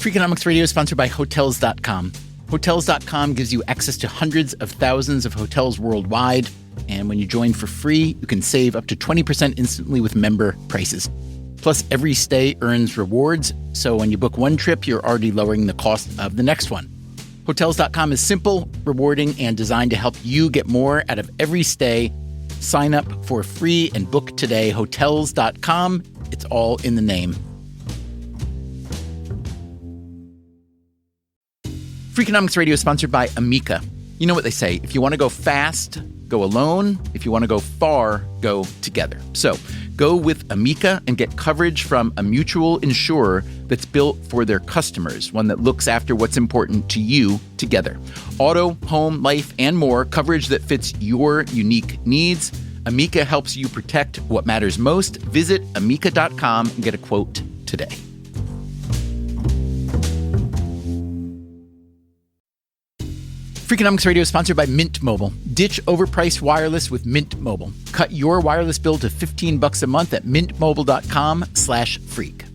Freakonomics Radio is sponsored by Hotels.com. Hotels.com gives you access to hundreds of thousands of hotels worldwide. And when you join for free, you can save up to 20% instantly with member prices. Plus, every stay earns rewards. So when you book one trip, you're already lowering the cost of the next one. Hotels.com is simple, rewarding, and designed to help you get more out of every stay. Sign up for free and book today. Hotels.com. It's all in the name. Freakonomics Radio is sponsored by Amica. You know what they say, if you want to go fast, go alone. If you want to go far, go together. So go with Amica and get coverage from a mutual insurer that's built for their customers, one that looks after what's important to you together. Auto, home, life, and more, coverage that fits your unique needs. Amica helps you protect what matters most. Visit amica.com and get a quote today. Freakonomics Radio is sponsored by Mint Mobile. Ditch overpriced wireless with Mint Mobile. Cut your wireless bill to $15 a month at mintmobile.com/freak.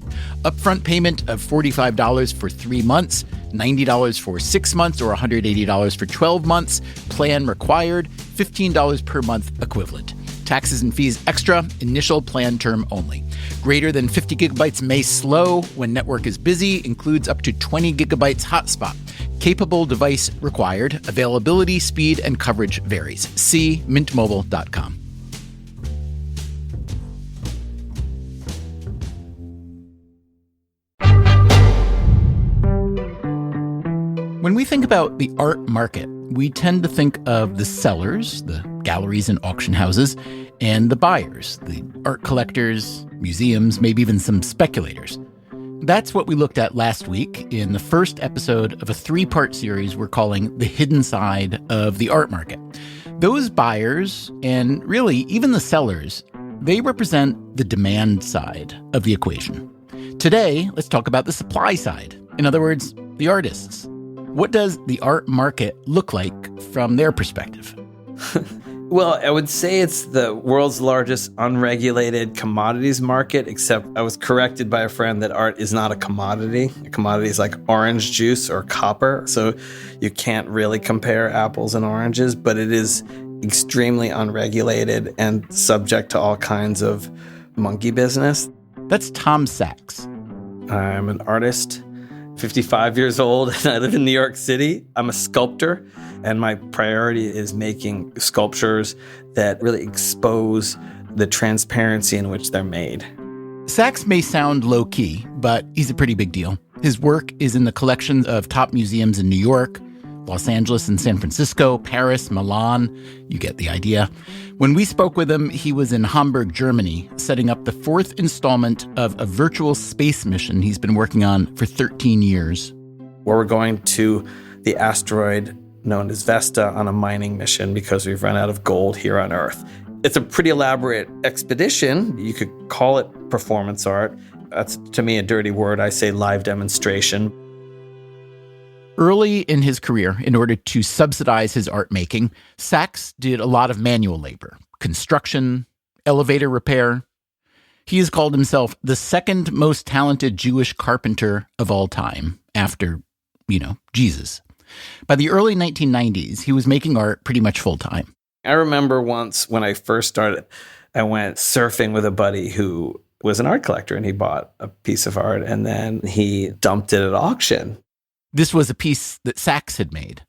Upfront payment of $45 for 3 months, $90 for 6 months, or $180 for 12 months. Plan required, $15 per month equivalent. Taxes and fees extra, initial plan term only. Greater than 50 gigabytes may slow when network is busy, includes up to 20 gigabytes hotspot. Capable device required. Availability, speed, and coverage varies. See mintmobile.com. When we think about the art market, we tend to think of the sellers, the galleries and auction houses, and the buyers, the art collectors, museums, maybe even some speculators. That's what we looked at last week in the first episode of a 3-part series we're calling The Hidden Side of the Art Market. Those buyers, and really even the sellers, they represent the demand side of the equation. Today, let's talk about the supply side. In other words, the artists. What does the art market look like from their perspective? Well, I would say it's the world's largest unregulated commodities market, except I was corrected by a friend that art is not a commodity. A commodity is like orange juice or copper, so you can't really compare apples and oranges, but it is extremely unregulated and subject to all kinds of monkey business. That's Tom Sachs. I'm an artist, 55 years old, and I live in New York City. I'm a sculptor, and my priority is making sculptures that really expose the transparency in which they're made. Sachs may sound low-key, but he's a pretty big deal. His work is in the collections of top museums in New York, Los Angeles and San Francisco, Paris, Milan. You get the idea. When we spoke with him, he was in Hamburg, Germany, setting up the 4th installment of a virtual space mission he's been working on for 13 years. We're going to the asteroid known as Vesta on a mining mission because we've run out of gold here on Earth. It's a pretty elaborate expedition. You could call it performance art. That's, to me, a dirty word. I say live demonstration. Early in his career, in order to subsidize his art making, Sachs did a lot of manual labor, construction, elevator repair. He has called himself the second most talented Jewish carpenter of all time, after, Jesus. By the early 1990s, he was making art pretty much full-time. I remember once when I first started, I went surfing with a buddy who was an art collector, and he bought a piece of art, and then he dumped it at auction. This was a piece that Sachs had made.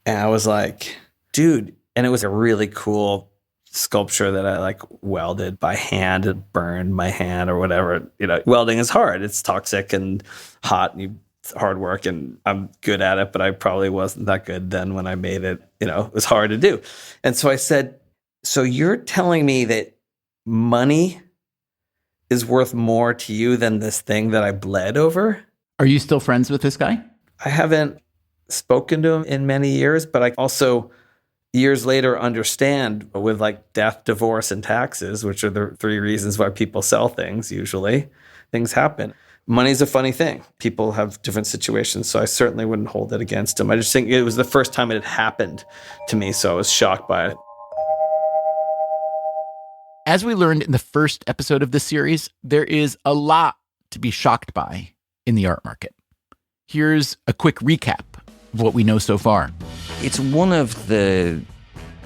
And I was like, dude, and it was a really cool sculpture that I welded by hand. It burned my hand or whatever. Welding is hard. It's toxic and hot, and it's hard work, and I'm good at it, but I probably wasn't that good then when I made it. It was hard to do. And so I said, so you're telling me that money is worth more to you than this thing that I bled over? Are you still friends with this guy? I haven't spoken to him in many years, but I also, years later, understand with death, divorce, and taxes, which are the 3 reasons why people sell things usually, things happen. Money's a funny thing. People have different situations, so I certainly wouldn't hold it against him. I just think it was the first time it had happened to me, so I was shocked by it. As we learned in the first episode of this series, there is a lot to be shocked by in the art market. Here's a quick recap of what we know so far. It's one of the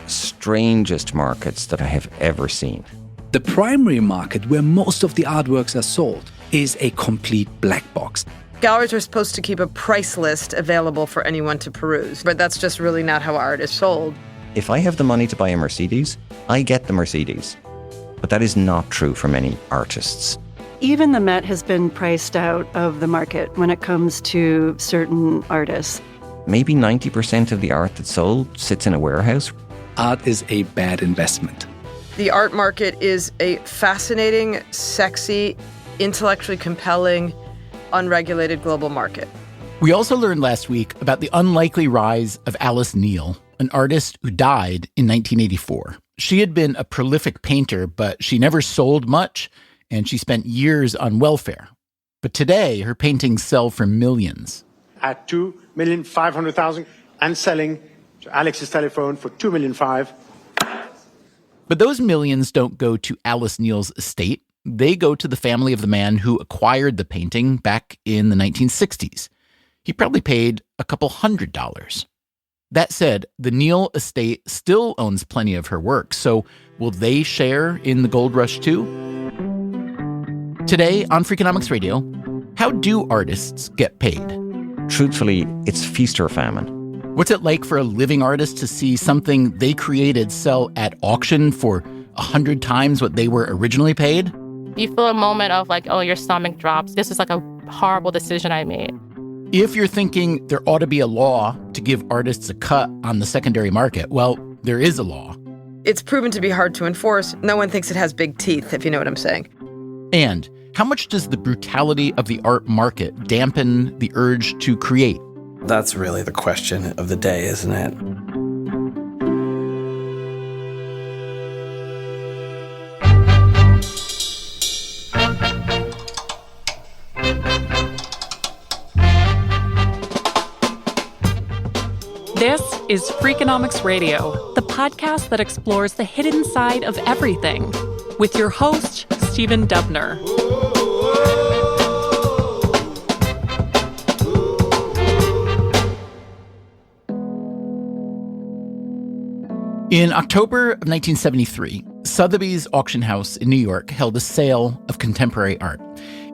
strangest markets that I have ever seen. The primary market, where most of the artworks are sold, is a complete black box. Galleries are supposed to keep a price list available for anyone to peruse, but that's just really not how art is sold. If I have the money to buy a Mercedes, I get the Mercedes. But that is not true for many artists. Even the Met has been priced out of the market when it comes to certain artists. Maybe 90% of the art that's sold sits in a warehouse. Art is a bad investment. The art market is a fascinating, sexy, intellectually compelling, unregulated global market. We also learned last week about the unlikely rise of Alice Neel, an artist who died in 1984. She had been a prolific painter, but she never sold much, and she spent years on welfare. But today, her paintings sell for millions. At $2,500,000 and selling to Alex's telephone for $2,500,000. But those millions don't go to Alice Neel's estate. They go to the family of the man who acquired the painting back in the 1960s. He probably paid a couple $100. That said, the Neel estate still owns plenty of her work, so will they share in the gold rush too? Today on Freakonomics Radio, how do artists get paid? Truthfully, it's feast or famine. What's it like for a living artist to see something they created sell at auction for 100 times what they were originally paid? You feel a moment of like, oh, your stomach drops. This is like a horrible decision I made. If you're thinking there ought to be a law to give artists a cut on the secondary market, well, there is a law. It's proven to be hard to enforce. No one thinks it has big teeth, if you know what I'm saying. And how much does the brutality of the art market dampen the urge to create? That's really the question of the day, isn't it? This is Freakonomics Radio, the podcast that explores the hidden side of everything, with your host, Stephen Dubner. In October of 1973, Sotheby's auction house in New York held a sale of contemporary art.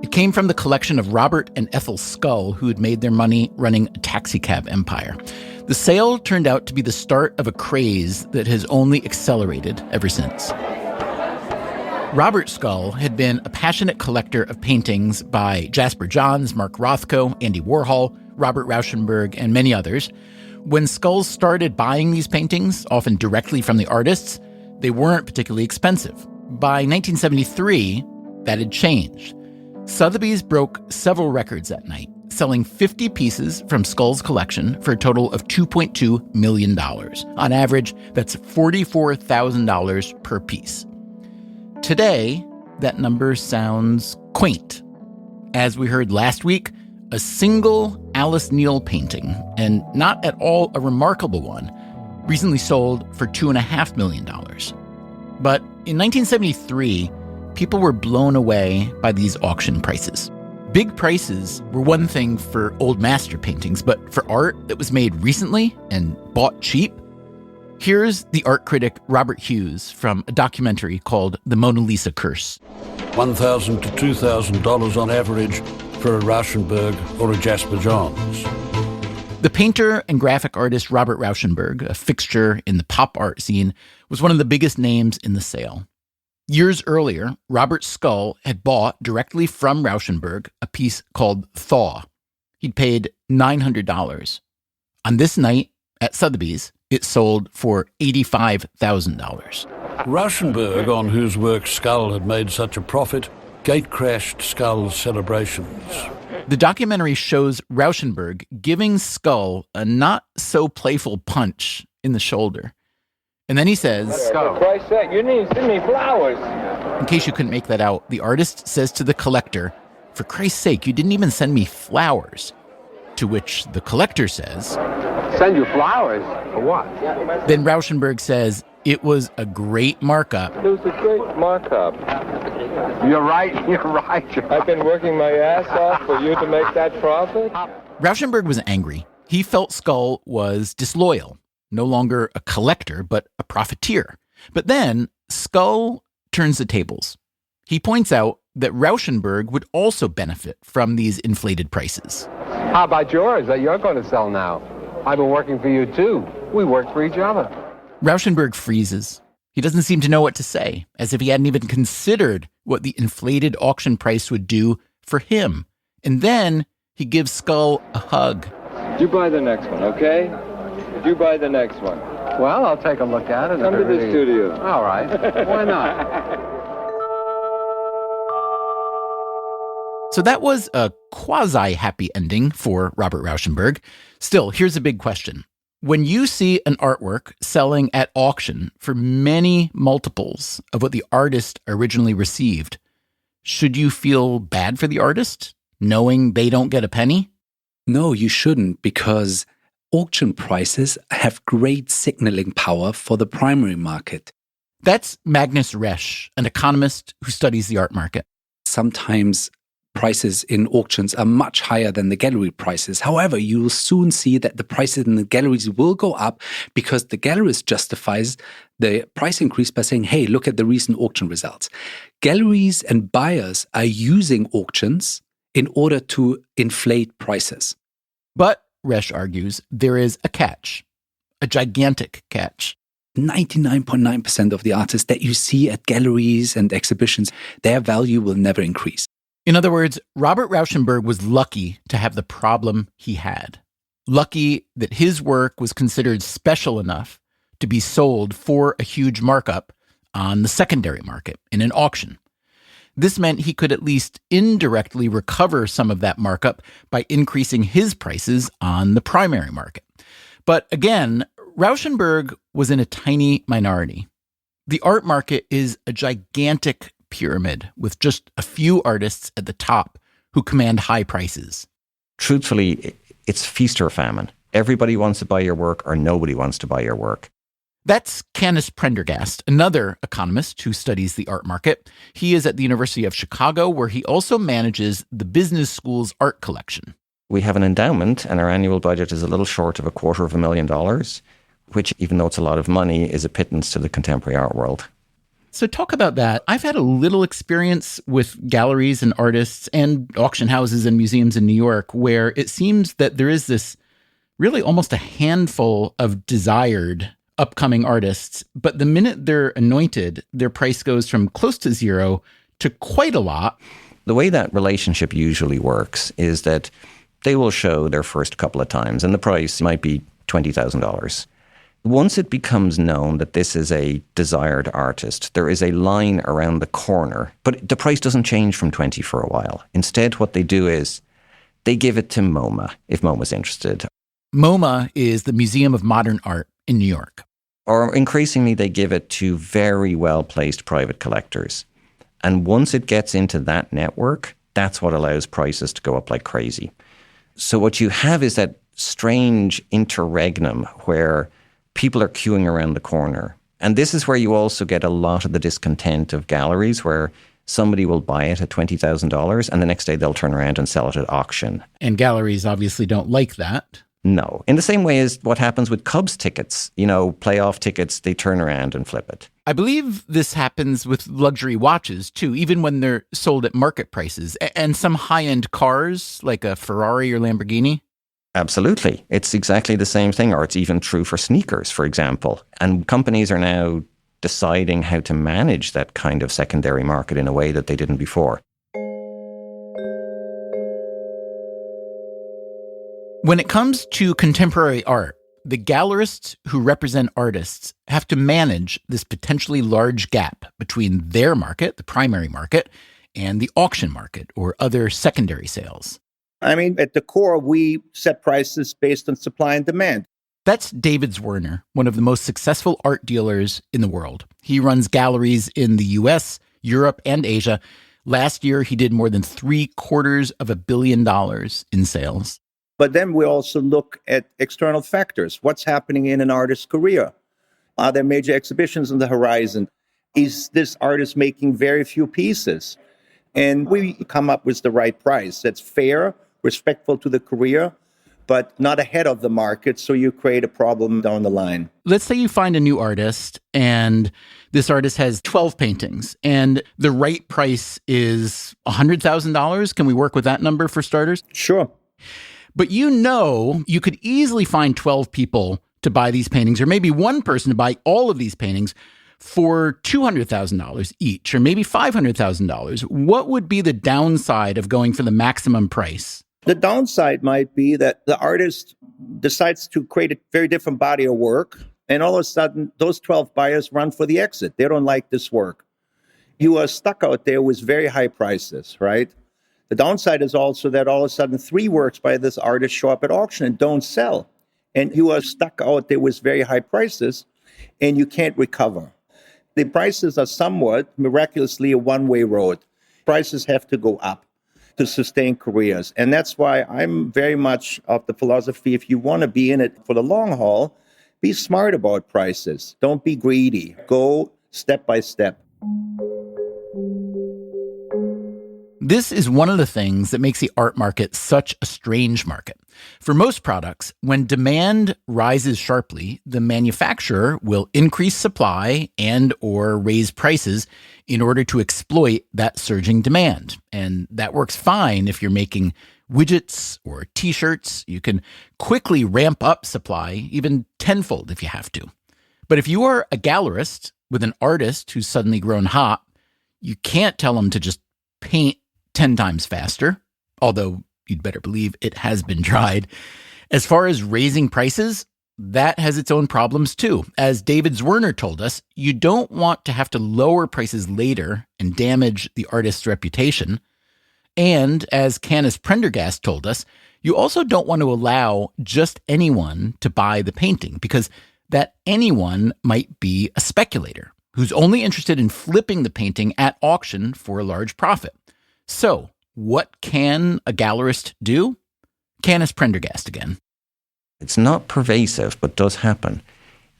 It came from the collection of Robert and Ethel Scull, who had made their money running a taxicab empire. The sale turned out to be the start of a craze that has only accelerated ever since. Robert Scull had been a passionate collector of paintings by Jasper Johns, Mark Rothko, Andy Warhol, Robert Rauschenberg, and many others. When Scull started buying these paintings, often directly from the artists, they weren't particularly expensive. By 1973, that had changed. Sotheby's broke several records that night, selling 50 pieces from Scull's collection for a total of $2.2 million. On average, that's $44,000 per piece. Today, that number sounds quaint. As we heard last week, a single Alice Neel painting, and not at all a remarkable one, recently sold for $2.5 million. But in 1973, people were blown away by these auction prices. Big prices were one thing for old master paintings, but for art that was made recently and bought cheap? Here's the art critic Robert Hughes from a documentary called The Mona Lisa Curse. $1,000 to $2,000 on average for a Rauschenberg or a Jasper Johns. The painter and graphic artist Robert Rauschenberg, a fixture in the pop art scene, was one of the biggest names in the sale. Years earlier, Robert Scull had bought directly from Rauschenberg a piece called Thaw. He'd paid $900. On this night at Sotheby's, it sold for $85,000. Rauschenberg, on whose work Scull had made such a profit, gate-crashed Scull's celebrations. The documentary shows Rauschenberg giving Scull a not-so-playful punch in the shoulder. And then he says, For Christ's sake, you need to send me flowers. In case you couldn't make that out, the artist says to the collector, "For Christ's sake, you didn't even send me flowers." To which the collector says, Send you flowers? For what? Then Rauschenberg says, It was a great markup. It was a great markup. You're right. I've been working my ass off for you to make that profit. Rauschenberg was angry. He felt Skull was disloyal, no longer a collector, but a profiteer. But then Skull turns the tables. He points out that Rauschenberg would also benefit from these inflated prices. How about yours that you're going to sell now? I've been working for you too. We work for each other. Rauschenberg freezes. He doesn't seem to know what to say, as if he hadn't even considered what the inflated auction price would do for him. And then he gives Skull a hug. You buy the next one, okay? You buy the next one. Well, I'll take a look at it. Come to the studio. All right. Why not? So that was a quasi-happy ending for Robert Rauschenberg. Still, here's a big question. When you see an artwork selling at auction for many multiples of what the artist originally received, should you feel bad for the artist, knowing they don't get a penny? No, you shouldn't, because auction prices have great signaling power for the primary market. That's Magnus Resch, an economist who studies the art market. Sometimes prices in auctions are much higher than the gallery prices. However, you will soon see that the prices in the galleries will go up because the gallerist justifies the price increase by saying, hey, look at the recent auction results. Galleries and buyers are using auctions in order to inflate prices. But, Resch argues, there is a catch, a gigantic catch. 99.9% of the artists that you see at galleries and exhibitions, their value will never increase. In other words, Robert Rauschenberg was lucky to have the problem he had. Lucky that his work was considered special enough to be sold for a huge markup on the secondary market in an auction. This meant he could at least indirectly recover some of that markup by increasing his prices on the primary market. But again, Rauschenberg was in a tiny minority. The art market is a gigantic pyramid with just a few artists at the top who command high prices. Truthfully, it's feast or famine. Everybody wants to buy your work or nobody wants to buy your work. That's Canis Prendergast, another economist who studies the art market. He is at the University of Chicago, where he also manages the business school's art collection. We have an endowment, and our annual budget is a little short of $250,000, which, even though it's a lot of money, is a pittance to the contemporary art world. So talk about that. I've had a little experience with galleries and artists and auction houses and museums in New York, where it seems that there is this really almost a handful of desired upcoming artists, but the minute they're anointed, their price goes from close to zero to quite a lot. The way that relationship usually works is that they will show their first couple of times, and the price might be $20,000. Once it becomes known that this is a desired artist, there is a line around the corner, but the price doesn't change from 20 for a while. Instead, what they do is they give it to MoMA, if MoMA's interested. MoMA is the Museum of Modern Art in New York. Or increasingly, they give it to very well-placed private collectors. And once it gets into that network, that's what allows prices to go up like crazy. So what you have is that strange interregnum where people are queuing around the corner. And this is where you also get a lot of the discontent of galleries, where somebody will buy it at $20,000 and the next day they'll turn around and sell it at auction. And galleries obviously don't like that. No. In the same way as what happens with Cubs tickets, playoff tickets, they turn around and flip it. I believe this happens with luxury watches, too, even when they're sold at market prices. And some high-end cars, like a Ferrari or Lamborghini. Absolutely. It's exactly the same thing, or it's even true for sneakers, for example. And companies are now deciding how to manage that kind of secondary market in a way that they didn't before. When it comes to contemporary art, the gallerists who represent artists have to manage this potentially large gap between their market, the primary market, and the auction market or other secondary sales. I mean, at the core, we set prices based on supply and demand. That's David Zwerner, one of the most successful art dealers in the world. He runs galleries in the US, Europe, and Asia. Last year, he did more than $750 million in sales. But then we also look at external factors. What's happening in an artist's career? Are there major exhibitions on the horizon? Is this artist making very few pieces? And we come up with the right price that's fair, respectful to the career, but not ahead of the market, so you create a problem down the line. Let's say you find a new artist, and this artist has 12 paintings, and the right price is $100,000. Can we work with that number for starters? Sure. But you could easily find 12 people to buy these paintings, or maybe one person to buy all of these paintings for $200,000 each, or maybe $500,000. What would be the downside of going for the maximum price? The downside might be that the artist decides to create a very different body of work, and all of a sudden, those 12 buyers run for the exit. They don't like this work. You are stuck out there with very high prices, right? The downside is also that all of a sudden 3 works by this artist show up at auction and don't sell. And you are stuck out there with very high prices, and you can't recover. The prices are somewhat miraculously a one-way road. Prices have to go up to sustain careers. And that's why I'm very much of the philosophy, if you want to be in it for the long haul, be smart about prices. Don't be greedy. Go step by step. This is one of the things that makes the art market such a strange market. For most products, when demand rises sharply, the manufacturer will increase supply and or raise prices in order to exploit that surging demand. And that works fine if you're making widgets or t-shirts. You can quickly ramp up supply, even tenfold if you have to. But if you are a gallerist with an artist who's suddenly grown hot, you can't tell them to just paint 10 times faster, although you'd better believe it has been tried. As far as raising prices, that has its own problems too. As David Zwerner told us, you don't want to have to lower prices later and damage the artist's reputation. And as Canis Prendergast told us, you also don't want to allow just anyone to buy the painting, because that anyone might be a speculator who's only interested in flipping the painting at auction for a large profit. So, what can a gallerist do? Canis Prendergast again. It's not pervasive, but does happen.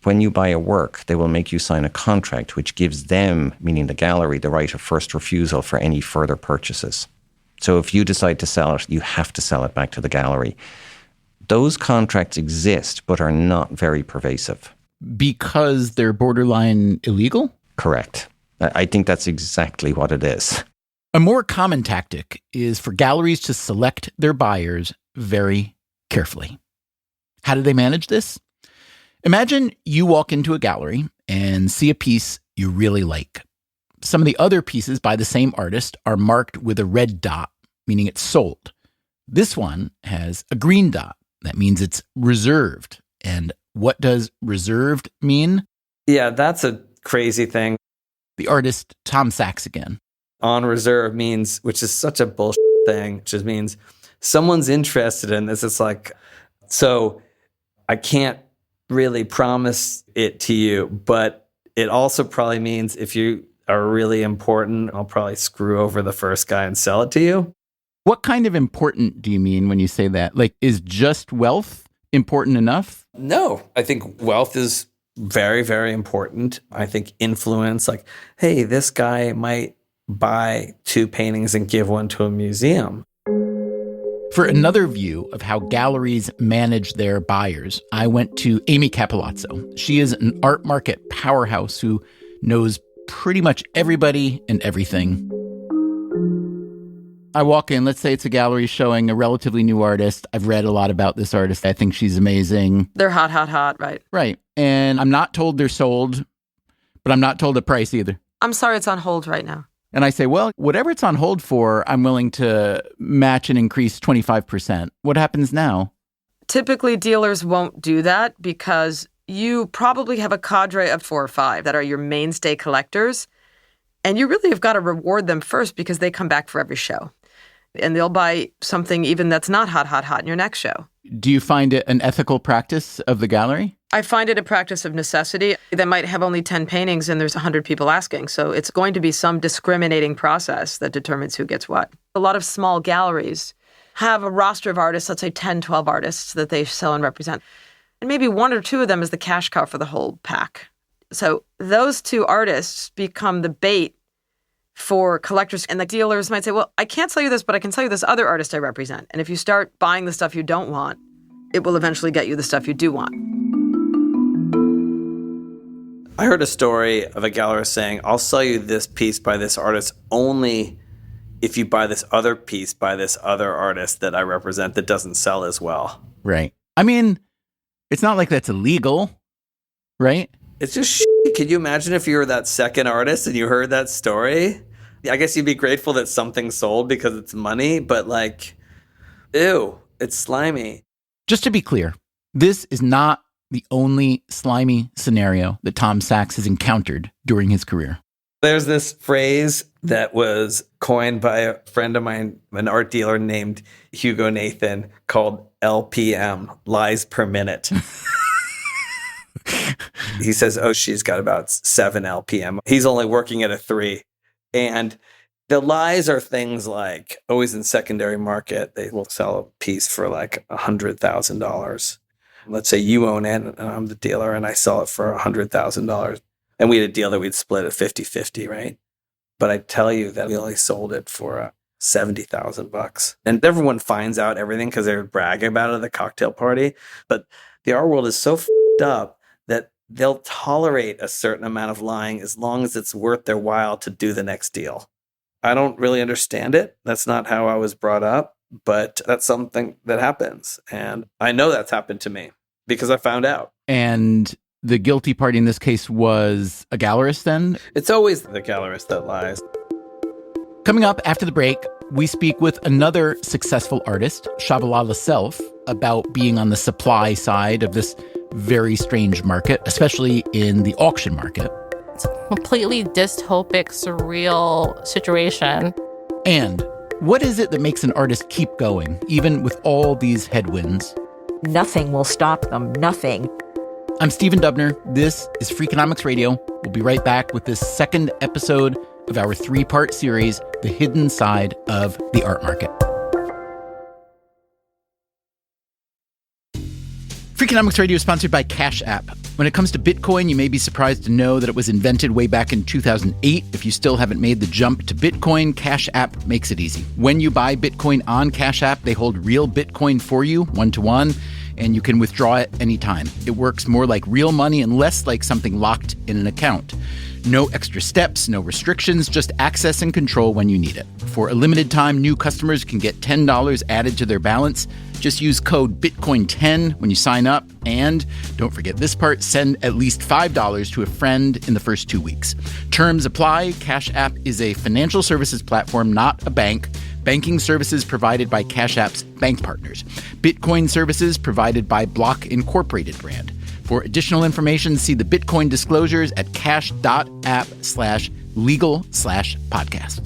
When you buy a work, they will make you sign a contract which gives them, meaning the gallery, the right of first refusal for any further purchases. So if you decide to sell it, you have to sell it back to the gallery. Those contracts exist, but are not very pervasive. Because they're borderline illegal? Correct. I think that's exactly what it is. A more common tactic is for galleries to select their buyers very carefully. How do they manage this? Imagine you walk into a gallery and see a piece you really like. Some of the other pieces by the same artist are marked with a red dot, meaning it's sold. This one has a green dot. That means it's reserved. And what does reserved mean? Yeah, that's a crazy thing. The artist Tom Sachs again. On reserve means, which is such a bullshit thing, which just means someone's interested in this. It's like, so I can't really promise it to you, but it also probably means if you are really important, I'll probably screw over the first guy and sell it to you. What kind of important do you mean when you say that? Like, is just wealth important enough? No, I think wealth is very, very important. I think influence, like, hey, this guy might buy 2 paintings and give one to a museum. For another view of how galleries manage their buyers, I went to Amy Capilazzo. She is an art market powerhouse who knows pretty much everybody and everything. I walk in, let's say it's a gallery showing a relatively new artist. I've read a lot about this artist. I think she's amazing. They're hot, right? Right. And I'm not told they're sold, but I'm not told the price either. I'm sorry, it's on hold right now. And I say, well, whatever it's on hold for, I'm willing to match and increase 25%. What happens now? Typically, dealers won't do that because you probably have a cadre of 4 or 5 that are your mainstay collectors. And you really have got to reward them first because they come back for every show. And they'll buy something even that's not hot in your next show. Do you find it an ethical practice of the gallery? I find it a practice of necessity. They might have only 10 paintings and there's 100 people asking. So it's going to be some discriminating process that determines who gets what. A lot of small galleries have a roster of artists, let's say 10, 12 artists that they sell and represent. And maybe 1 or 2 of them is the cash cow for the whole pack. So those two artists become the bait for collectors. And the dealers might say, well, I can't sell you this, but I can sell you this other artist I represent. And if you start buying the stuff you don't want, it will eventually get you the stuff you do want. I heard a story of a gallerist saying, I'll sell you this piece by this artist only if you buy this other piece by this other artist that I represent that doesn't sell as well. Right. I mean, it's not like that's illegal, right? It's just shit. Can you imagine if you were that second artist and you heard that story? I guess you'd be grateful that something sold because it's money, but like, ew, it's slimy. Just to be clear, this is not the only slimy scenario that Tom Sachs has encountered during his career. There's this phrase that was coined by a friend of mine, an art dealer named Hugo Nathan, called LPM, lies per minute. He says, oh, she's got about 7 LPM. He's only working at a 3. And the lies are things like, always in secondary market, they will sell a piece for like $100,000. Let's say you own it and I'm the dealer and I sell it for $100,000. And we had a deal that we'd split at 50-50, right? But I tell you that we only sold it for $70,000. And everyone finds out everything because they're bragging about it at the cocktail party. But the art world is so f***ed up that they'll tolerate a certain amount of lying as long as it's worth their while to do the next deal. I don't really understand it. That's not how I was brought up, but that's something that happens. And I know that's happened to me because I found out. And the guilty party in this case was a gallerist then? It's always the gallerist that lies. Coming up after the break, we speak with another successful artist, Shabalala Self, about being on the supply side of this very strange market, especially in the auction market. It's a completely dystopic, surreal situation. And what is it that makes an artist keep going, even with all these headwinds? Nothing will stop them. Nothing. I'm Stephen Dubner. This is Freakonomics Radio. We'll be right back with this second episode of our 3-part series, The Hidden Side of the Art Market. Freakonomics Radio is sponsored by Cash App. When it comes to Bitcoin, you may be surprised to know that it was invented way back in 2008. If you still haven't made the jump to Bitcoin, Cash App makes it easy. When you buy Bitcoin on Cash App, they hold real Bitcoin for you, 1-to-1, and you can withdraw it anytime. It works more like real money and less like something locked in an account. No extra steps, no restrictions, just access and control when you need it. For a limited time, new customers can get $10 added to their balance. Just use code BITCOIN10 when you sign up. And don't forget this part, send at least $5 to a friend in the first 2 weeks. Terms apply. Cash App is a financial services platform, not a bank. Banking services provided by Cash App's bank partners. Bitcoin services provided by Block Incorporated brand. For additional information, see the Bitcoin disclosures at cash.app/legal/podcast.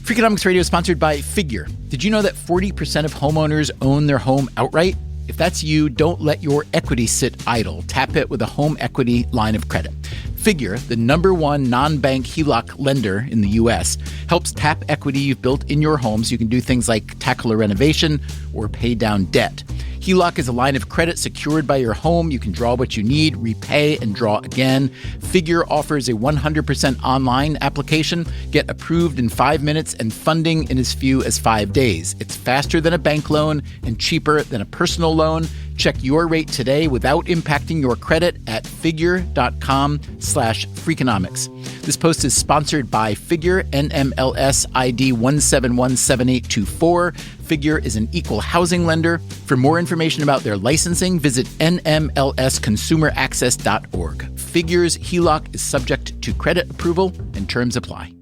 Freakonomics Radio is sponsored by Figure. Did you know that 40% of homeowners own their home outright? If that's you, don't let your equity sit idle. Tap it with a home equity line of credit. Figure, the #1 non-bank HELOC lender in the U.S., helps tap equity you've built in your home so you can do things like tackle a renovation or pay down debt. HELOC is a line of credit secured by your home. You can draw what you need, repay, and draw again. Figure offers a 100% online application. Get approved in 5 minutes and funding in as few as 5 days. It's faster than a bank loan and cheaper than a personal loan. Check your rate today without impacting your credit at figure.com/freakonomics. This post is sponsored by Figure, NMLS ID 1717824. Figure is an equal housing lender. For more information about their licensing, visit nmlsconsumeraccess.org. Figure's HELOC is subject to credit approval and terms apply.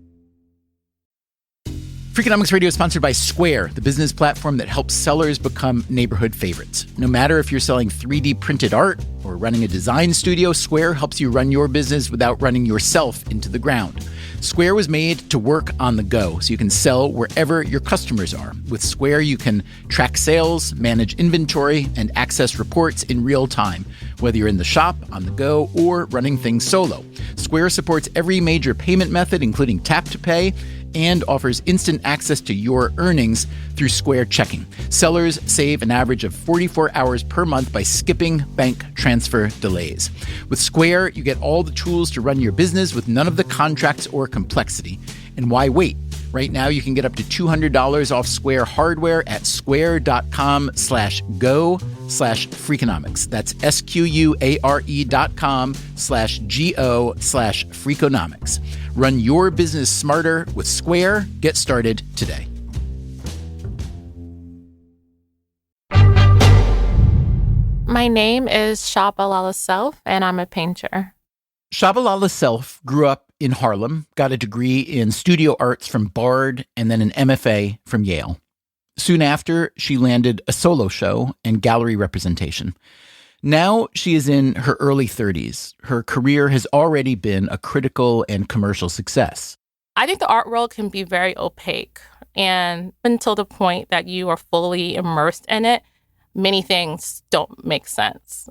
Freakonomics Radio is sponsored by Square, the business platform that helps sellers become neighborhood favorites. No matter if you're selling 3D printed art or running a design studio, Square helps you run your business without running yourself into the ground. Square was made to work on the go, so you can sell wherever your customers are. With Square, you can track sales, manage inventory, and access reports in real time, whether you're in the shop, on the go, or running things solo. Square supports every major payment method, including tap to pay, and offers instant access to your earnings through Square Checking. Sellers save an average of 44 hours per month by skipping bank transfer delays. With Square, you get all the tools to run your business with none of the contracts or complexity. And why wait? Right now, you can get up to $200 off Square hardware at square.com/go/Freakonomics. That's SQUARE.com/GO/Freakonomics. Run your business smarter with Square. Get started today. My name is Shabalala Self, and I'm a painter. Shabalala Self grew up in Harlem, got a degree in studio arts from Bard, and then an MFA from Yale. Soon after, she landed a solo show and gallery representation. Now she is in her early 30s. Her career has already been a critical and commercial success. I think the art world can be very opaque, and until the point that you are fully immersed in it, many things don't make sense.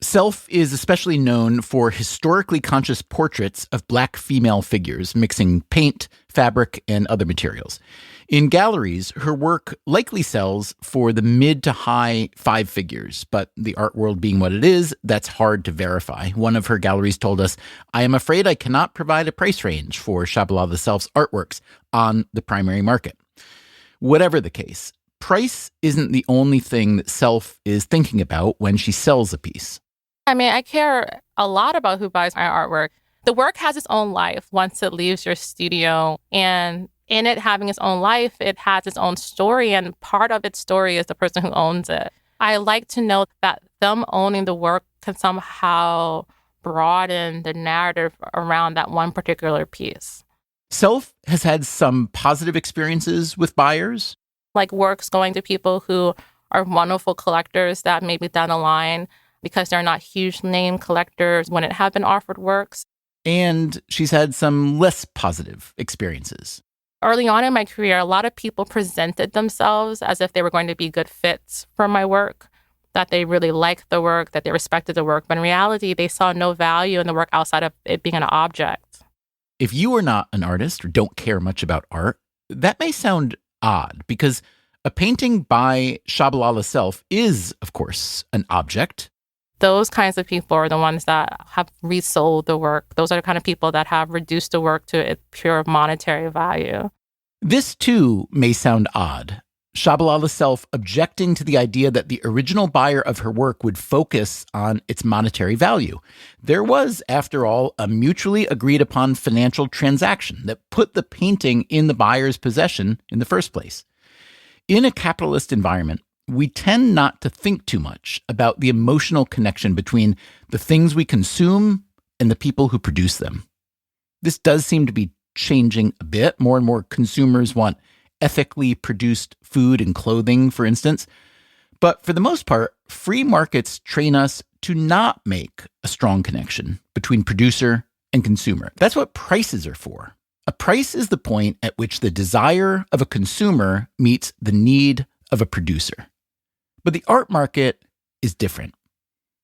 Self is especially known for historically conscious portraits of Black female figures, mixing paint, fabric, and other materials. In galleries, her work likely sells for the mid to high five figures, but the art world being what it is, that's hard to verify. One of her galleries told us, "I am afraid I cannot provide a price range for Shabalala Self's artworks on the primary market." Whatever the case, price isn't the only thing that Self is thinking about when she sells a piece. I mean, I care a lot about who buys my artwork. The work has its own life once it leaves your studio. And in it having its own life, it has its own story. And part of its story is the person who owns it. I like to know that them owning the work can somehow broaden the narrative around that one particular piece. Self has had some positive experiences with buyers. Like works going to people who are wonderful collectors that maybe down the line, because they're not huge name collectors, when it have been offered works. And she's had some less positive experiences. Early on in my career, a lot of people presented themselves as if they were going to be good fits for my work, that they really liked the work, that they respected the work. But in reality, they saw no value in the work outside of it being an object. If you are not an artist or don't care much about art, that may sound odd because a painting by Shabalala Self is, of course, an object. Those kinds of people are the ones that have resold the work. Those are the kind of people that have reduced the work to its pure monetary value. This, too, may sound odd. Shabalala Self objecting to the idea that the original buyer of her work would focus on its monetary value. There was, after all, a mutually agreed upon financial transaction that put the painting in the buyer's possession in the first place. In a capitalist environment, we tend not to think too much about the emotional connection between the things we consume and the people who produce them. This does seem to be changing a bit. More and more consumers want ethically produced food and clothing, for instance. But for the most part, free markets train us to not make a strong connection between producer and consumer. That's what prices are for. A price is the point at which the desire of a consumer meets the need of a producer. But the art market is different.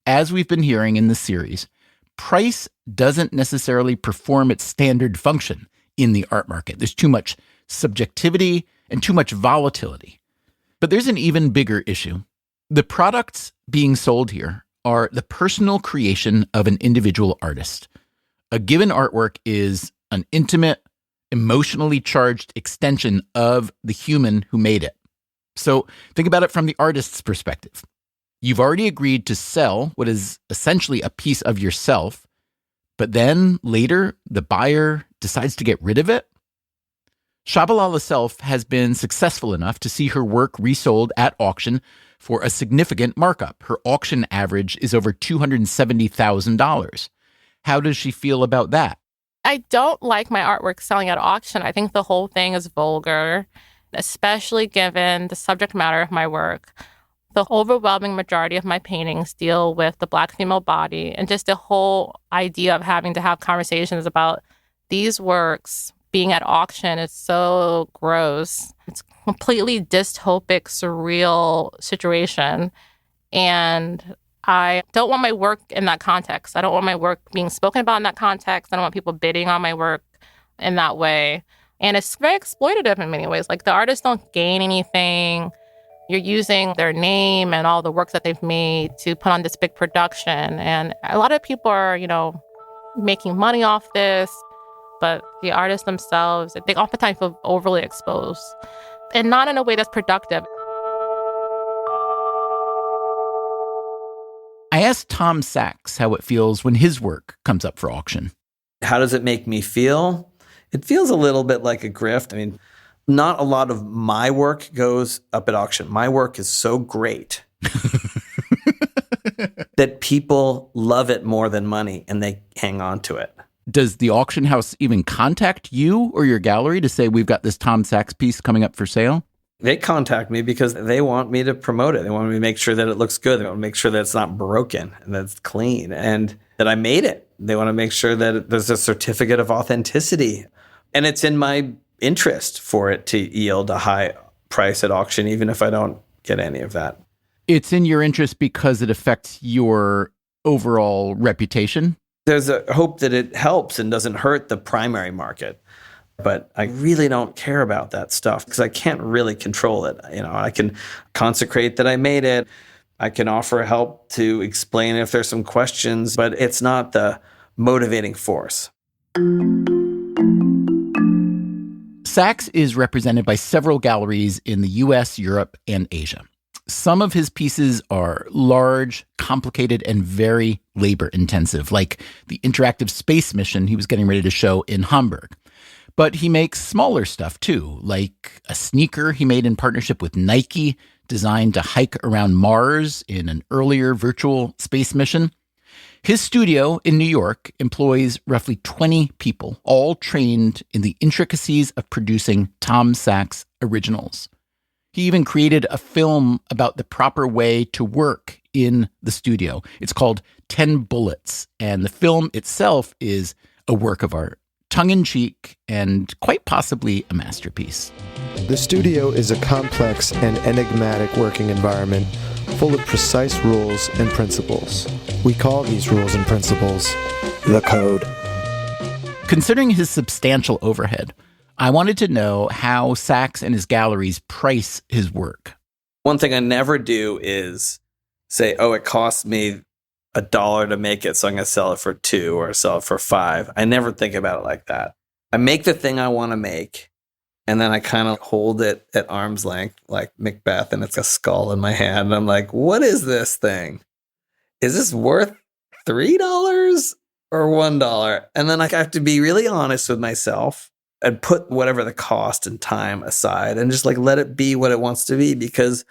As we've been hearing in this series, price doesn't necessarily perform its standard function in the art market. There's too much subjectivity and too much volatility. But there's an even bigger issue. The products being sold here are the personal creation of an individual artist. A given artwork is an intimate, emotionally charged extension of the human who made it. So think about it from the artist's perspective. You've already agreed to sell what is essentially a piece of yourself, but then later the buyer decides to get rid of it. Shabalala Self has been successful enough to see her work resold at auction for a significant markup. Her auction average is over $270,000. How does she feel about that? I don't like my artwork selling at auction. I think the whole thing is vulgar, especially given the subject matter of my work. The overwhelming majority of my paintings deal with the Black female body, and just the whole idea of having to have conversations about these works being at auction is so gross. It's a completely dystopic, surreal situation. And I don't want my work in that context. I don't want my work being spoken about in that context. I don't want people bidding on my work in that way. And it's very exploitative in many ways. Like the artists don't gain anything. You're using their name and all the works that they've made to put on this big production. And a lot of people are, making money off this, but the artists themselves, they oftentimes feel overly exposed and not in a way that's productive. I asked Tom Sachs how it feels when his work comes up for auction. How does it make me feel? It feels a little bit like a grift. I mean, not a lot of my work goes up at auction. My work is so great that people love it more than money and they hang on to it. Does the auction house even contact you or your gallery to say, we've got this Tom Sachs piece coming up for sale? They contact me because they want me to promote it. They want me to make sure that it looks good. They want to make sure that it's not broken and that it's clean and that I made it. They want to make sure that there's a certificate of authenticity. And it's in my interest for it to yield a high price at auction, even if I don't get any of that. It's in your interest because it affects your overall reputation? There's a hope that it helps and doesn't hurt the primary market. But I really don't care about that stuff because I can't really control it. I can consecrate that I made it. I can offer help to explain if there's some questions, but it's not the motivating force. Sachs is represented by several galleries in the US, Europe, and Asia. Some of his pieces are large, complicated, and very labor-intensive, like the interactive space mission he was getting ready to show in Hamburg. But he makes smaller stuff too, like a sneaker he made in partnership with Nike, designed to hike around Mars in an earlier virtual space mission. His studio in New York employs roughly 20 people, all trained in the intricacies of producing Tom Sachs originals. He even created a film about the proper way to work in the studio. It's called 10 Bullets, and the film itself is a work of art, tongue-in-cheek, and quite possibly a masterpiece. The studio is a complex and enigmatic working environment full of precise rules and principles. We call these rules and principles the code. Considering his substantial overhead, I wanted to know how Sachs and his galleries price his work. One thing I never do is say, it cost me $1 to make it, so I'm going to sell it for $2 or sell it for $5. I never think about it like that. I make the thing I want to make, and then I kind of hold it at arm's length, like Macbeth, and it's a skull in my hand. And I'm like, what is this thing? Is this worth $3 or $1? And then I have to be really honest with myself and put whatever the cost and time aside and just let it be what it wants to be. Because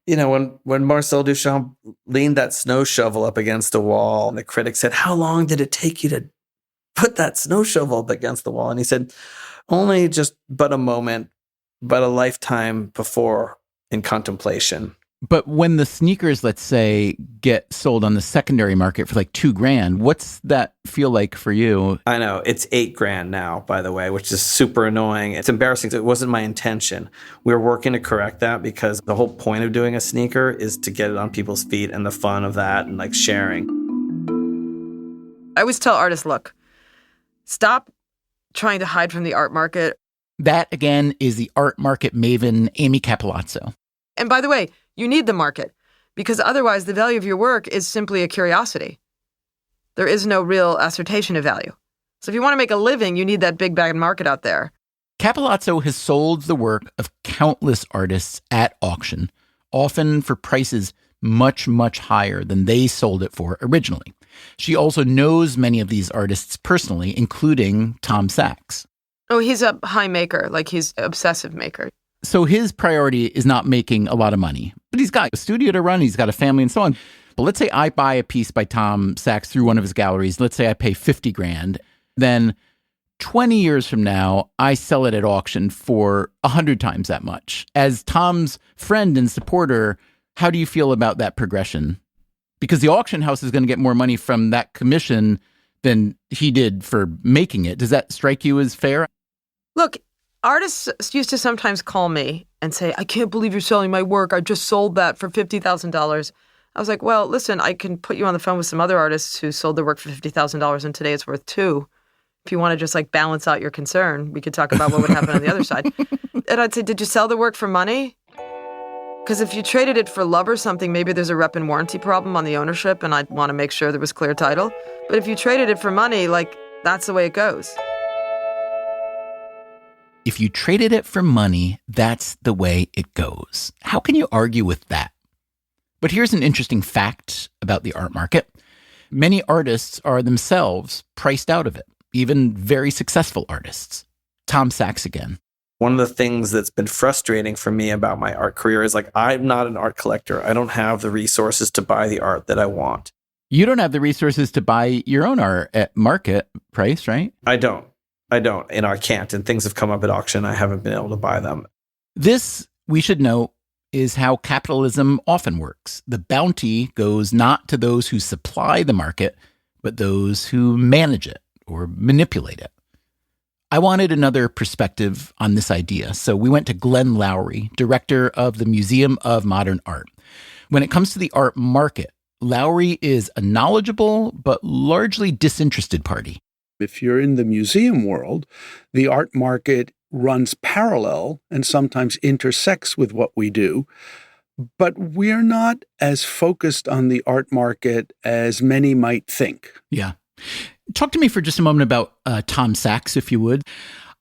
when Marcel Duchamp leaned that snow shovel up against a wall, and the critic said, how long did it take you to put that snow shovel up against the wall? And he said, only just but a moment, but a lifetime before in contemplation. But when the sneakers, let's say, get sold on the secondary market for $2,000, what's that feel like for you? I know. It's $8,000 now, by the way, which is super annoying. It's embarrassing. It wasn't my intention. We were working to correct that because the whole point of doing a sneaker is to get it on people's feet and the fun of that and sharing. I always tell artists, look, stop trying to hide from the art market. That, again, is the art market maven, Amy Capilazzo. And by the way, you need the market because otherwise the value of your work is simply a curiosity. There is no real assertion of value. So if you want to make a living, you need that big bad market out there. Capilazzo has sold the work of countless artists at auction, often for prices much, much higher than they sold it for originally. She also knows many of these artists personally, including Tom Sachs. Oh, he's a high maker, he's an obsessive maker. So his priority is not making a lot of money, but he's got a studio to run, he's got a family and so on. But let's say I buy a piece by Tom Sachs through one of his galleries. Let's say I pay $50,000. Then 20 years from now, I sell it at auction for 100 times that much. As Tom's friend and supporter, how do you feel about that progression? Because the auction house is going to get more money from that commission than he did for making it. Does that strike you as fair? Look, artists used to sometimes call me and say, I can't believe you're selling my work. I just sold that for $50,000. I was like, well, listen, I can put you on the phone with some other artists who sold their work for $50,000 and today it's worth $2,000. If you want to just like balance out your concern, we could talk about what would happen on the other side. And I'd say, did you sell the work for money? Because if you traded it for love or something, maybe there's a rep and warranty problem on the ownership, and I'd want to make sure there was clear title. But if you traded it for money, like, that's the way it goes. If you traded it for money, that's the way it goes. How can you argue with that? But here's an interesting fact about the art market. Many artists are themselves priced out of it, even very successful artists. Tom Sachs again. One of the things that's been frustrating for me about my art career is like, I'm not an art collector. I don't have the resources to buy the art that I want. You don't have the resources to buy your own art at market price, right? I don't. And I can't. And things have come up at auction. I haven't been able to buy them. This, we should know, is how capitalism often works. The bounty goes not to those who supply the market, but those who manage it or manipulate it. I wanted another perspective on this idea, so we went to Glenn Lowry, director of the Museum of Modern Art. When it comes to the art market, Lowry is a knowledgeable but largely disinterested party. If you're in the museum world, the art market runs parallel and sometimes intersects with what we do. But we're not as focused on the art market as many might think. Yeah. Talk to me for just a moment about Tom Sachs, if you would.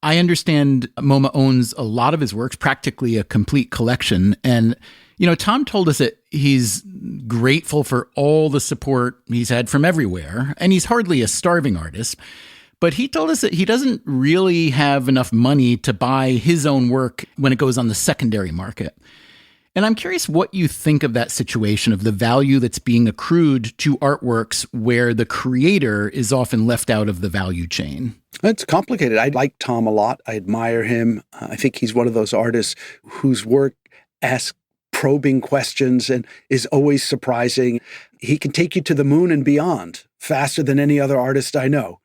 I understand MoMA owns a lot of his works, practically a complete collection. And, you know, Tom told us that he's grateful for all the support he's had from everywhere. And he's hardly a starving artist. But he told us that he doesn't really have enough money to buy his own work when it goes on the secondary market. And I'm curious what you think of that situation, of the value that's being accrued to artworks where the creator is often left out of the value chain. It's complicated. I like Tom a lot. I admire him. I think he's one of those artists whose work asks probing questions and is always surprising. He can take you to the moon and beyond faster than any other artist I know.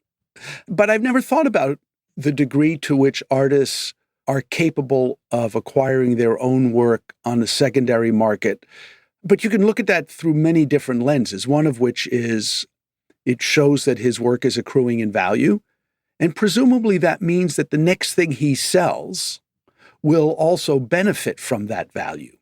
But I've never thought about the degree to which artists are capable of acquiring their own work on the secondary market. But you can look at that through many different lenses, one of which is it shows that his work is accruing in value. And presumably that means that the next thing he sells will also benefit from that value.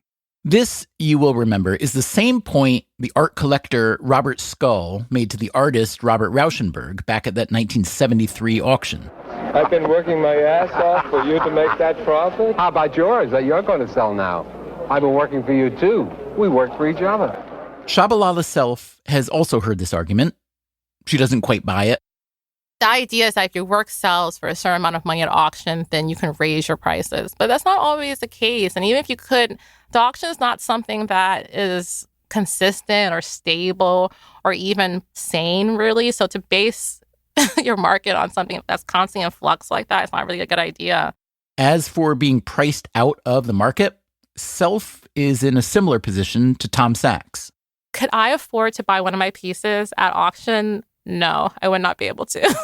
This, you will remember, is the same point the art collector Robert Scull made to the artist Robert Rauschenberg back at that 1973 auction. I've been working my ass off for you to make that profit. How about yours that you're going to sell now? I've been working for you too. We work for each other. Shabalala Self has also heard this argument. She doesn't quite buy it. The idea is that if your work sells for a certain amount of money at auction, then you can raise your prices. But that's not always the case. And even if you could, the auction is not something that is consistent or stable or even sane, really. So to base your market on something that's constantly in flux like that is not really a good idea. As for being priced out of the market, Self is in a similar position to Tom Sachs. Could I afford to buy one of my pieces at auction? No, I would not be able to.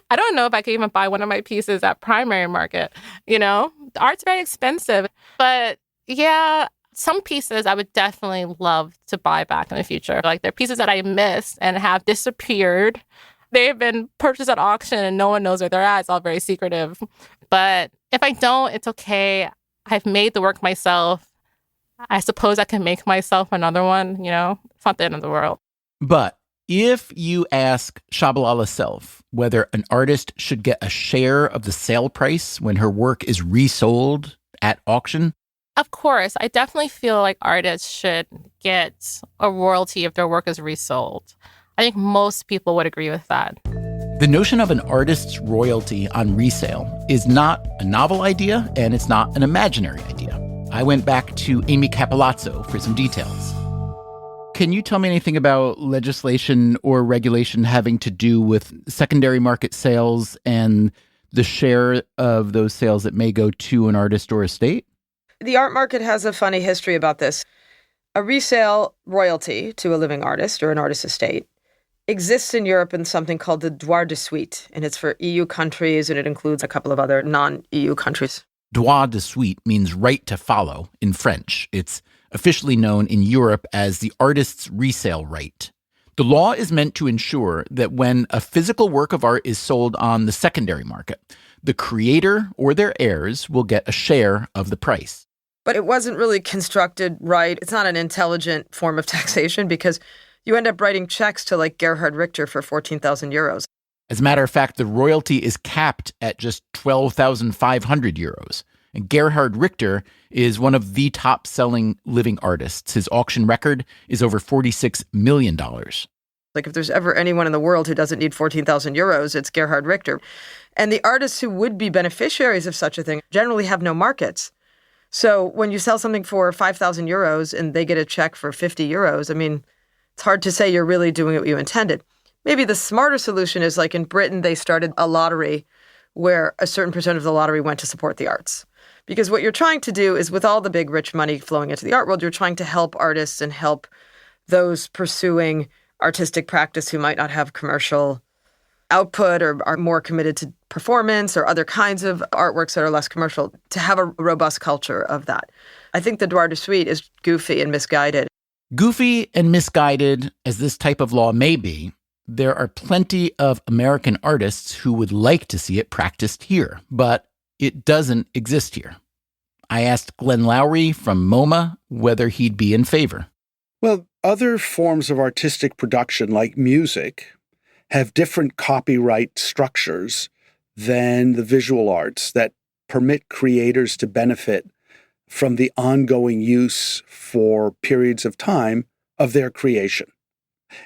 I don't know if I could even buy one of my pieces at primary market. You know, the art's very expensive. But yeah, some pieces I would definitely love to buy back in the future. Like they're pieces that I missed and have disappeared. They've been purchased at auction and no one knows where they're at. It's all very secretive. But if I don't, it's okay. I've made the work myself. I suppose I can make myself another one, you know? It's not the end of the world. But if you ask Shabalala Self whether an artist should get a share of the sale price when her work is resold at auction, of course, I definitely feel like artists should get a royalty if their work is resold. I think most people would agree with that. The notion of an artist's royalty on resale is not a novel idea, and it's not an imaginary idea. I went back to Amy Capilazzo for some details. Can you tell me anything about legislation or regulation having to do with secondary market sales and the share of those sales that may go to an artist or estate? The art market has a funny history about this. A resale royalty to a living artist or an artist's estate exists in Europe in something called the droit de suite, and it's for EU countries, and it includes a couple of other non-EU countries. Droit de suite means right to follow in French. It's officially known in Europe as the artist's resale right. The law is meant to ensure that when a physical work of art is sold on the secondary market, the creator or their heirs will get a share of the price. But it wasn't really constructed right. It's not an intelligent form of taxation because you end up writing checks to like Gerhard Richter for 14,000 euros. As a matter of fact, the royalty is capped at just 12,500 euros. And Gerhard Richter is one of the top-selling living artists. His auction record is over $46 million. Like if there's ever anyone in the world who doesn't need 14,000 euros, it's Gerhard Richter. And the artists who would be beneficiaries of such a thing generally have no markets. So when you sell something for 5,000 euros and they get a check for 50 euros, I mean, it's hard to say you're really doing what you intended. Maybe the smarter solution is like in Britain, they started a lottery where a certain percent of the lottery went to support the arts. Because what you're trying to do is with all the big rich money flowing into the art world, you're trying to help artists and help those pursuing artistic practice who might not have commercial output or are more committed to performance or other kinds of artworks that are less commercial, to have a robust culture of that. I think the droit de suite is goofy and misguided. Goofy and misguided as this type of law may be, there are plenty of American artists who would like to see it practiced here, but it doesn't exist here. I asked Glenn Lowry from MoMA whether he'd be in favor. Well, other forms of artistic production, like music, have different copyright structures than the visual arts that permit creators to benefit from the ongoing use for periods of time of their creation.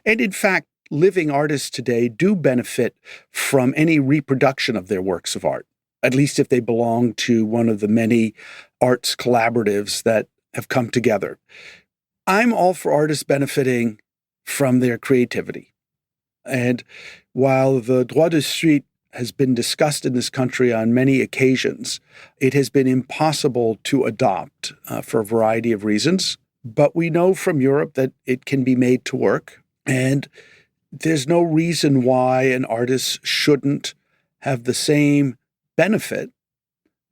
And in fact, living artists today do benefit from any reproduction of their works of art, at least if they belong to one of the many arts collaboratives that have come together. I'm all for artists benefiting from their creativity. And while the droit de suite has been discussed in this country on many occasions, it has been impossible to adopt for a variety of reasons. But we know from Europe that it can be made to work. And there's no reason why an artist shouldn't have the same benefit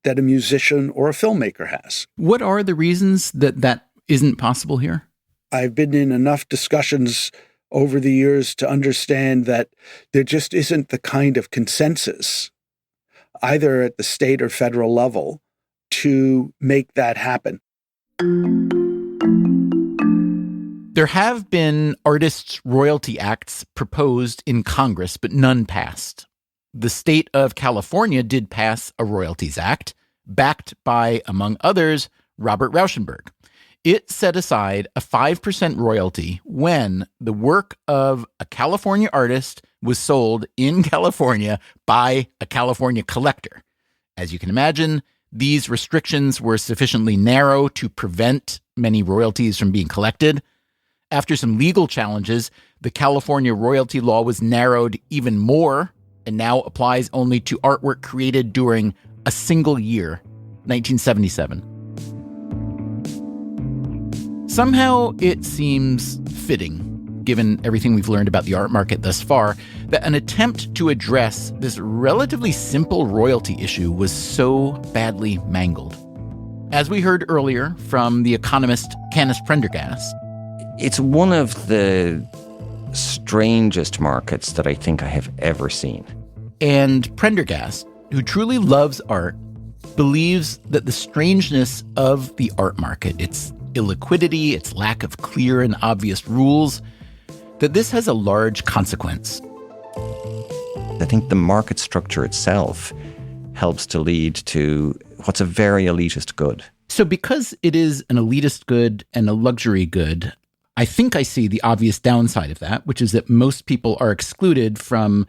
that a musician or a filmmaker has. What are the reasons that that isn't possible here? I've been in enough discussions over the years to understand that there just isn't the kind of consensus, either at the state or federal level, to make that happen. There have been artists' royalty acts proposed in Congress, but none passed. The state of California did pass a Royalties Act, backed by, among others, Robert Rauschenberg. It set aside a 5% royalty when the work of a California artist was sold in California by a California collector. As you can imagine, these restrictions were sufficiently narrow to prevent many royalties from being collected. After some legal challenges, the California royalty law was narrowed even more and now applies only to artwork created during a single year, 1977. Somehow it seems fitting, given everything we've learned about the art market thus far, that an attempt to address this relatively simple royalty issue was so badly mangled. As we heard earlier from the economist Canis Prendergast, it's one of the strangest markets that I think I have ever seen. And Prendergast, who truly loves art, believes that the strangeness of the art market, its illiquidity, its lack of clear and obvious rules, that this has a large consequence. I think the market structure itself helps to lead to what's a very elitist good. So because it is an elitist good and a luxury good, I think I see the obvious downside of that, which is that most people are excluded from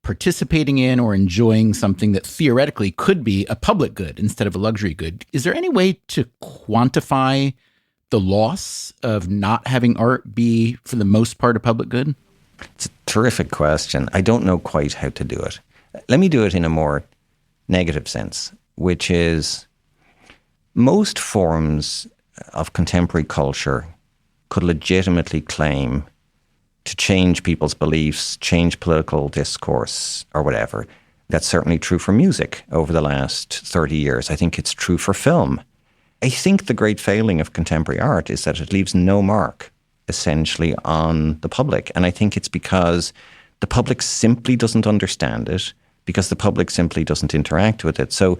participating in or enjoying something that theoretically could be a public good instead of a luxury good. Is there any way to quantify the loss of not having art be, for the most part, a public good? It's a terrific question. I don't know quite how to do it. Let me do it in a more negative sense, which is most forms of contemporary culture could legitimately claim to change people's beliefs, change political discourse, or whatever. That's certainly true for music over the last 30 years. I think it's true for film. I think the great failing of contemporary art is that it leaves no mark. essentially on the public. And I think it's because the public simply doesn't understand it, because the public simply doesn't interact with it. So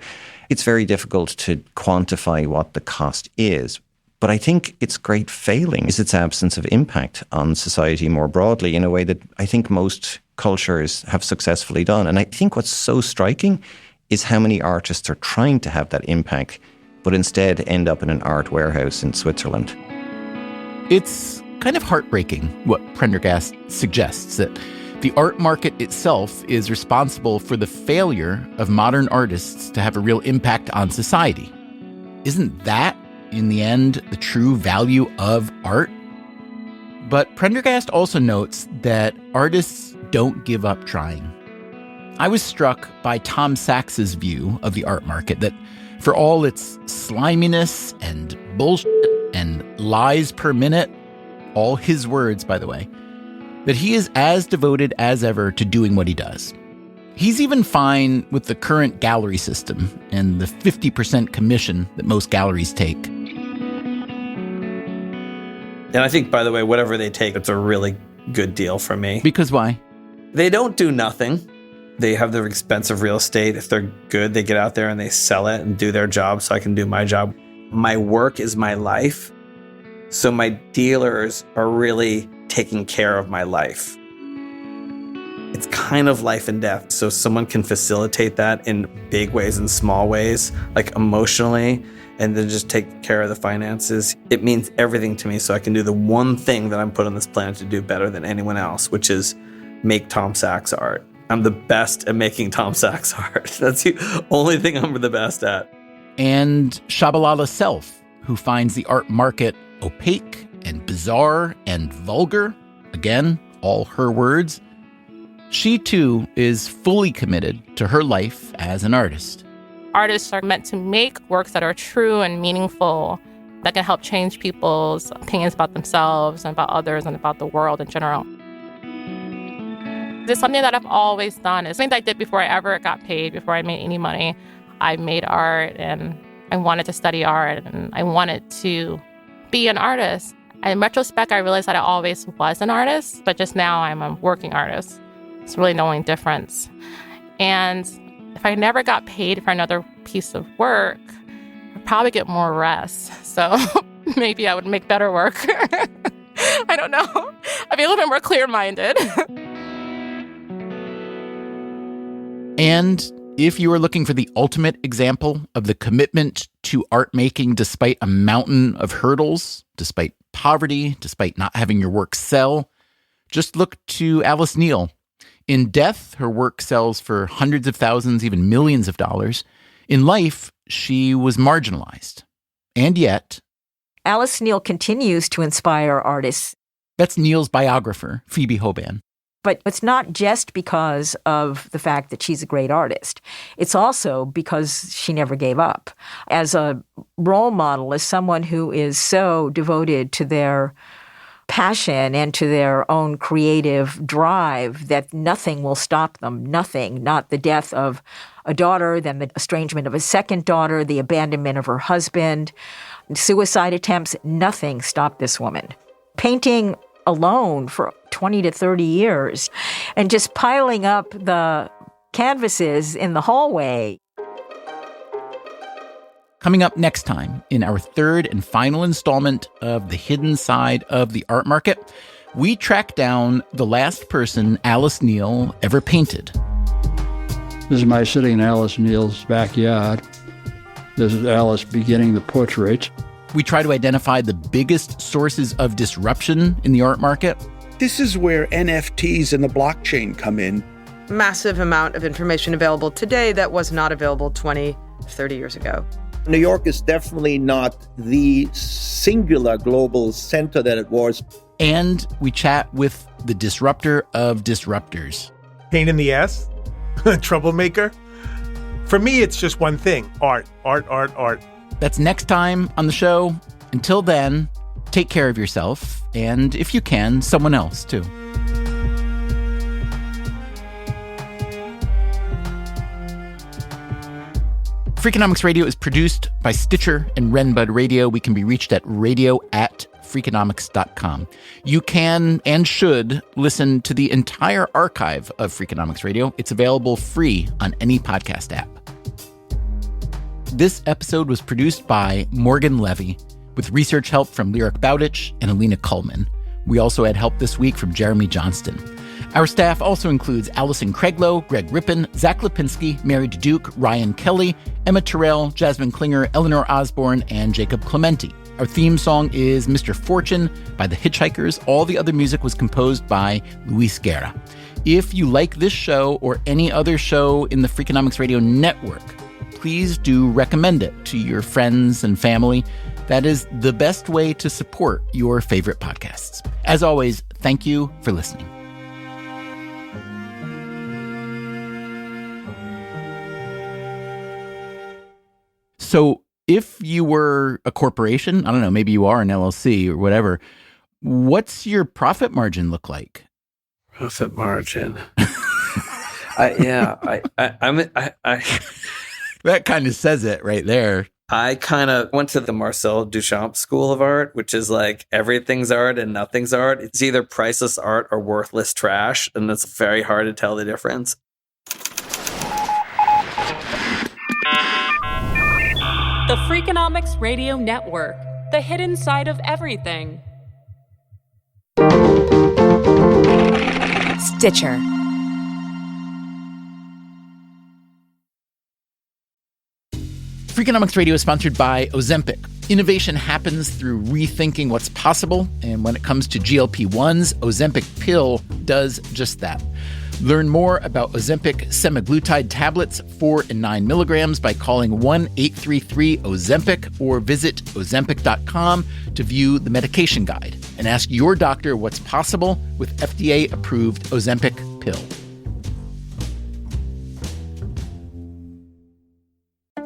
it's very difficult to quantify what the cost is. But I think its great failing is its absence of impact on society more broadly in a way that I think most cultures have successfully done. And I think what's so striking is how many artists are trying to have that impact, but instead end up in an art warehouse in Switzerland. It's kind of heartbreaking what Prendergast suggests, that the art market itself is responsible for the failure of modern artists to have a real impact on society. Isn't that, in the end, the true value of art? But Prendergast also notes that artists don't give up trying. I was struck by Tom Sachs's view of the art market, that for all its sliminess and bullshit and lies per minute, all his words, by the way, that he is as devoted as ever to doing what he does. He's even fine with the current gallery system and the 50% commission that most galleries take. And I think, by the way, whatever they take, it's a really good deal for me. Because why? They don't do nothing. They have their expensive real estate. If they're good, they get out there and they sell it and do their job so I can do my job. My work is my life. So my dealers are really taking care of my life. It's kind of life and death. So someone can facilitate that in big ways and small ways, like emotionally, and then just take care of the finances. It means everything to me, so I can do the one thing that I'm put on this planet to do better than anyone else, which is make Tom Sachs art. I'm the best at making Tom Sachs art. That's the only thing I'm the best at. And Shabalala Self, who finds the art market opaque and bizarre and vulgar, again, all her words, she too is fully committed to her life as an artist. Artists are meant to make works that are true and meaningful, that can help change people's opinions about themselves and about others and about the world in general. It's something that I've always done. It's something that I did before I ever got paid, before I made any money. I made art and I wanted to study art and I wanted to be an artist. In retrospect, I realized that I always was an artist, but just now I'm a working artist. It's really the only difference. And if I never got paid for another piece of work, I'd probably get more rest. So maybe I would make better work. I don't know. I'd be a little bit more clear-minded. And if you are looking for the ultimate example of the commitment to art making despite a mountain of hurdles, despite poverty, despite not having your work sell, just look to Alice Neel. In death, her work sells for hundreds of thousands, even millions of dollars. In life, she was marginalized. And yet, Alice Neel continues to inspire artists. That's Neel's biographer, Phoebe Hoban. But it's not just because of the fact that she's a great artist. It's also because she never gave up. As a role model, as someone who is so devoted to their passion and to their own creative drive that nothing will stop them, nothing, not the death of a daughter, then the estrangement of a second daughter, the abandonment of her husband, suicide attempts, nothing stopped this woman. Painting alone for 20 to 30 years and just piling up the canvases in the hallway. Coming up next time in our third and final installment of The Hidden Side of the Art Market, we track down the last person Alice Neel ever painted. This is my sitting in Alice Neel's backyard. This is Alice beginning the portrait. We try to identify the biggest sources of disruption in the art market. This is where NFTs and the blockchain come in. Massive amount of information available today that was not available 20, 30 years ago. New York is definitely not the singular global center that it was. And we chat with the disruptor of disruptors. Pain in the ass? Troublemaker? For me, it's just one thing. Art, art, art, art. That's next time on the show. Until then, take care of yourself, and if you can, someone else too. Freakonomics Radio is produced by Stitcher and Renbud Radio. We can be reached at radio@freakonomics.com. Freakonomics.com. You can and should listen to the entire archive of Freakonomics Radio. It's available free on any podcast app. This episode was produced by Morgan Levy, with research help from Lyric Bowditch and Alina Kuhlman. We also had help this week from Jeremy Johnston. Our staff also includes Allison Craiglow, Greg Rippin, Zach Lipinski, Mary Duke, Ryan Kelly, Emma Terrell, Jasmine Klinger, Eleanor Osborne, and Jacob Clementi. Our theme song is Mr. Fortune by The Hitchhikers. All the other music was composed by Luis Guerra. If you like this show or any other show in the Freakonomics Radio Network, please do recommend it to your friends and family. That is the best way to support your favorite podcasts. As always, thank you for listening. So if you were a corporation, I don't know, maybe you are an LLC or whatever, what's your profit margin look like? Profit margin. That kind of says it right there. I kind of went to the Marcel Duchamp School of Art, which is like everything's art and nothing's art. It's either priceless art or worthless trash, and it's very hard to tell the difference. The Freakonomics Radio Network, the hidden side of everything. Stitcher. Freakonomics Radio is sponsored by Ozempic. Innovation happens through rethinking what's possible, and when it comes to GLP-1s, Ozempic pill does just that. Learn more about Ozempic semaglutide tablets, 4 and 9 milligrams, by calling 1-833-OZEMPIC or visit Ozempic.com to view the medication guide and ask your doctor what's possible with FDA-approved Ozempic pill.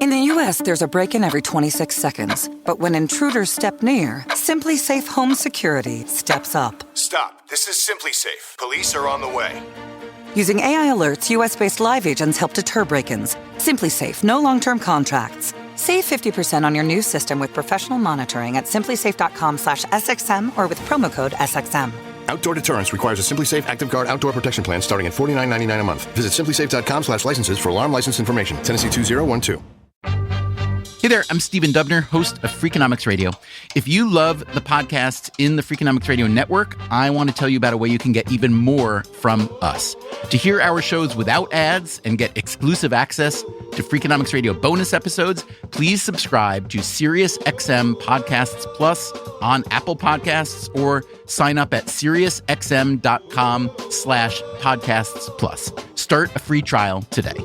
In the U.S., there's a break-in every 26 seconds. But when intruders step near, Simply Safe Home Security steps up. Stop. This is Simply Safe. Police are on the way. Using AI alerts, U.S.-based live agents help deter break-ins. Simply Safe, no long-term contracts. Save 50% on your new system with professional monitoring at simplysafe.com/SXM or with promo code SXM. Outdoor deterrence requires a Simply Safe Active Guard outdoor protection plan starting at $49.99 a month. Visit simplysafe.com/licenses for alarm license information. Tennessee 2012. Hey there, I'm Stephen Dubner, host of Freakonomics Radio. If you love the podcasts in the Freakonomics Radio Network, I want to tell you about a way you can get even more from us. To hear our shows without ads and get exclusive access to Freakonomics Radio bonus episodes, please subscribe to SiriusXM Podcasts Plus on Apple Podcasts or sign up at SiriusXM.com/podcasts plus. Start a free trial today.